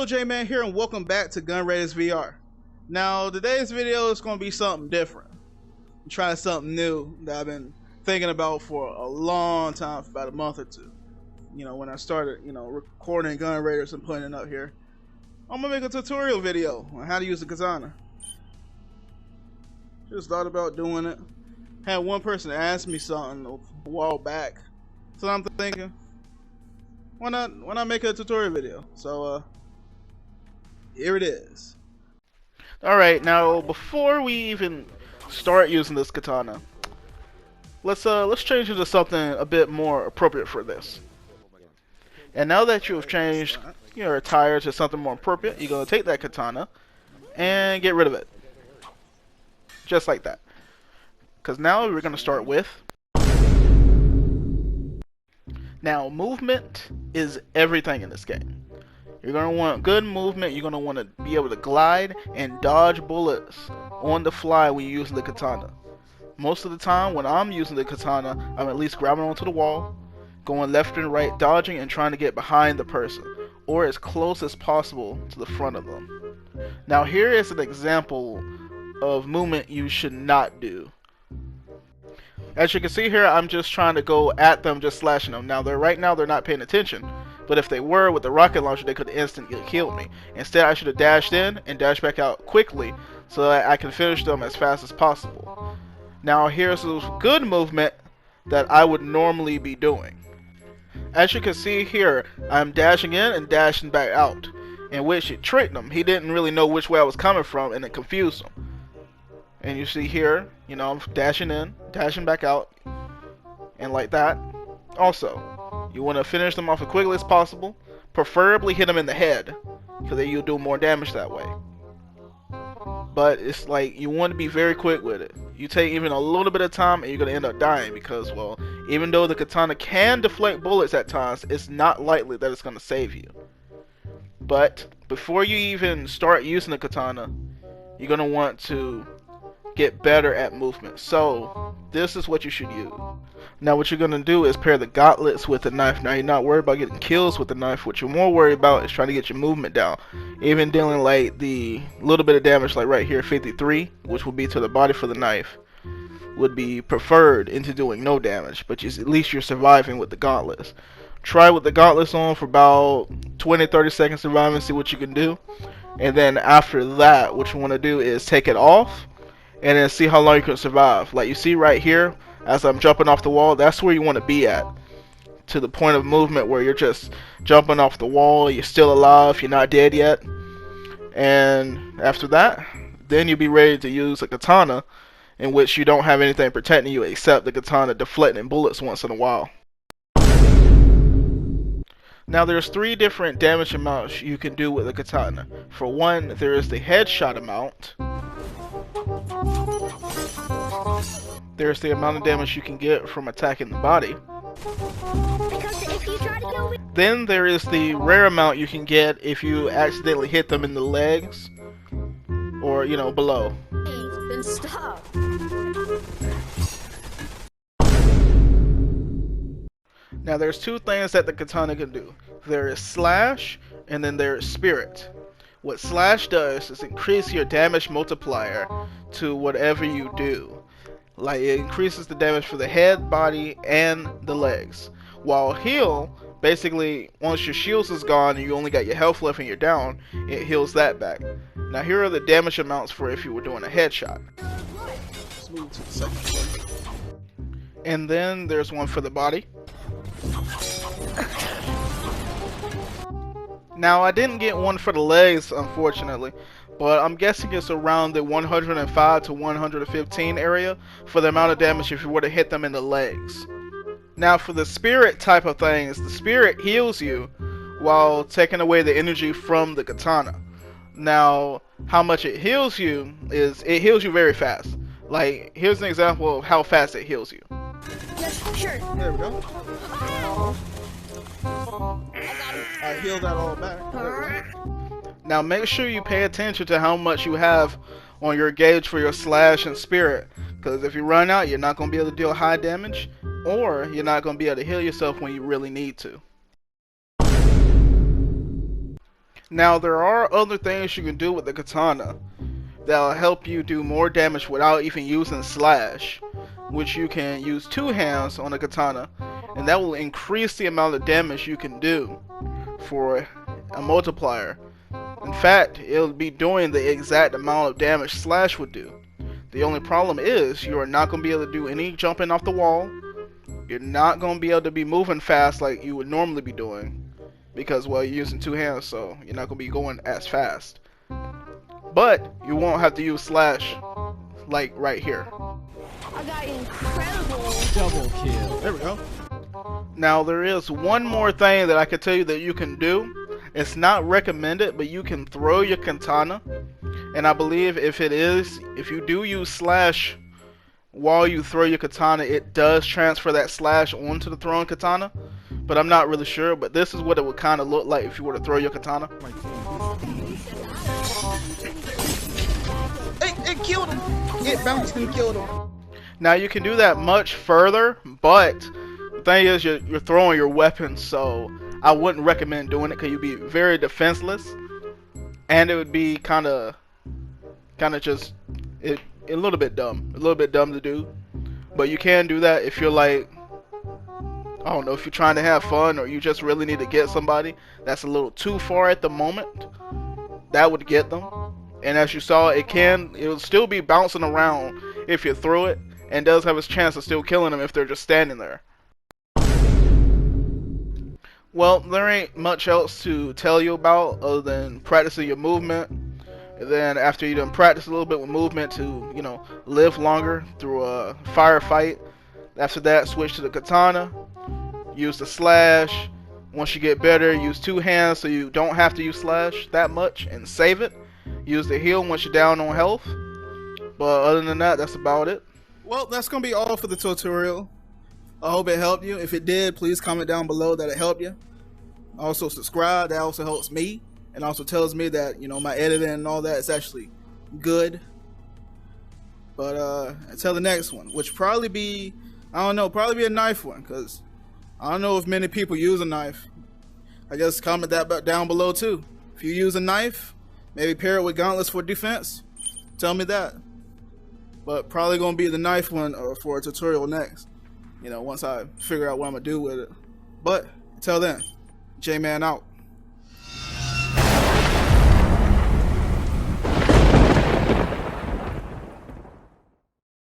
Hello, Jman here, and welcome back to Gun Raiders VR. Now, today's video is going to be something different. I'm trying something new that I've been thinking about for a long time, for about a month or two. You know, when I started, recording Gun Raiders and putting it up here. I'm going to make a tutorial video on how to use the Katana. Just thought about doing it. Had one person ask me something a while back. So I'm thinking, why not make a tutorial video? So, here it is. Alright, now before we even start using this katana, let's change it to something a bit more appropriate for this. And now that you have changed your attire to something more appropriate, you're gonna take that katana and get rid of it. Just like that. Because now we're gonna start with. Now, movement is everything in this game. You're going to want good movement. You're going to want to be able to glide and dodge bullets on the fly when you're using the katana. Most of the time when I'm using the katana, I'm at least grabbing onto the wall, going left and right, dodging and trying to get behind the person, or as close as possible to the front of them. Now here is an example of movement you should not do. As you can see here, I'm just trying to go at them, just slashing them. Now right now they're not paying attention, but if they were with the rocket launcher, they could instantly kill me. Instead, I should have dashed in and dashed back out quickly so that I can finish them as fast as possible. Now here's some good movement that I would normally be doing. As you can see here, I'm dashing in and dashing back out, in which it tricked him. He didn't really know which way I was coming from, and it confused him. And you see here, I'm dashing in, dashing back out, and like that. Also, you want to finish them off as quickly as possible. Preferably hit them in the head, because then you'll do more damage that way. But it's like, you want to be very quick with it. You take even a little bit of time and you're going to end up dying, because, well, even though the katana can deflect bullets at times, it's not likely that it's going to save you. But before you even start using the katana, you're going to want to get better at movement. So this is what you should use. Now what you're going to do is pair the gauntlets with the knife. Now you're not worried about getting kills with the knife. What you're more worried about is trying to get your movement down. Even dealing like the little bit of damage, like right here, 53, which will be to the body for the knife, would be preferred into doing no damage, but at least you're surviving with the gauntlets. Try with the gauntlets on for about 20-30 seconds, survive and see what you can do. And then after that, what you want to do is take it off and then see how long you can survive. Like you see right here, as I'm jumping off the wall, that's where you want to be at. To the point of movement where you're just jumping off the wall, you're still alive, you're not dead yet. And after that, then you'll be ready to use a katana, in which you don't have anything protecting you except the katana deflecting bullets once in a while. Now there's 3 different damage amounts you can do with the katana. For one, there is the headshot amount. There's the amount of damage you can get from attacking the body. Then there is the rare amount you can get if you accidentally hit them in the legs or, below. Then stop. Now there's 2 things that the katana can do. There is slash and then there is spirit. What slash does is increase your damage multiplier to whatever you do. Like it increases the damage for the head, body, and the legs. While heal, basically once your shields is gone and you only got your health left and you're down, it heals that back. Now here are the damage amounts for if you were doing a headshot. Let's move to the second one. And then there's one for the body. Now I didn't get one for the legs, unfortunately, but I'm guessing it's around the 105 to 115 area for the amount of damage if you were to hit them in the legs. Now for the spirit type of things, the spirit heals you while taking away the energy from the katana. Now how much it heals you is, it heals you very fast. Like here's an example of how fast it heals you. Yes, sure. There we go. I healed that all back. Now make sure you pay attention to how much you have on your gauge for your slash and spirit, because if you run out, you're not going to be able to deal high damage, or you're not going to be able to heal yourself when you really need to. Now there are other things you can do with the katana that'll help you do more damage without even using slash, which you can use two hands on a katana, and that will increase the amount of damage you can do for a multiplier. In fact, it'll be doing the exact amount of damage slash would do. The only problem is you are not going to be able to do any jumping off the wall. You're not going to be able to be moving fast like you would normally be doing, because, well, you're using two hands, so you're not going to be going as fast. But you won't have to use slash like right here. I got incredible. Double kill. There we go. Now there is one more thing that I can tell you that you can do. It's not recommended, but you can throw your katana, and I believe if you do use slash while you throw your katana, it does transfer that slash onto the thrown katana, but I'm not really sure. But this is what it would kind of look like if you were to throw your katana. It killed him. It bounced and killed him. Now you can do that much further, but the thing is you're throwing your weapon, so I wouldn't recommend doing it because you'd be very defenseless, and it would be kind of just a little bit dumb to do. But you can do that if you're like, I don't know, if you're trying to have fun or you just really need to get somebody that's a little too far at the moment. That would get them. And as you saw, it'll still be bouncing around if you throw it, and does have a chance of still killing them if they're just standing there. Well, there ain't much else to tell you about other than practicing your movement. And then after you done practice a little bit with movement to, live longer through a firefight. After that, switch to the katana. Use the slash. Once you get better, use two hands so you don't have to use slash that much and save it. Use the heal once you're down on health. But other than that, that's about it. Well, that's gonna be all for the tutorial. I hope it helped you. If it did, please comment down below that it helped you. Also subscribe. That also helps me, and also tells me that my editing and all that is actually good. But until the next one, which probably be probably be a knife one, because I don't know if many people use a knife. I guess comment that down below too. If you use a knife, maybe pair it with gauntlets for defense. Tell me that. But probably gonna be the knife one for a tutorial next. Once I figure out what I'm gonna do with it. But until then, Jman out.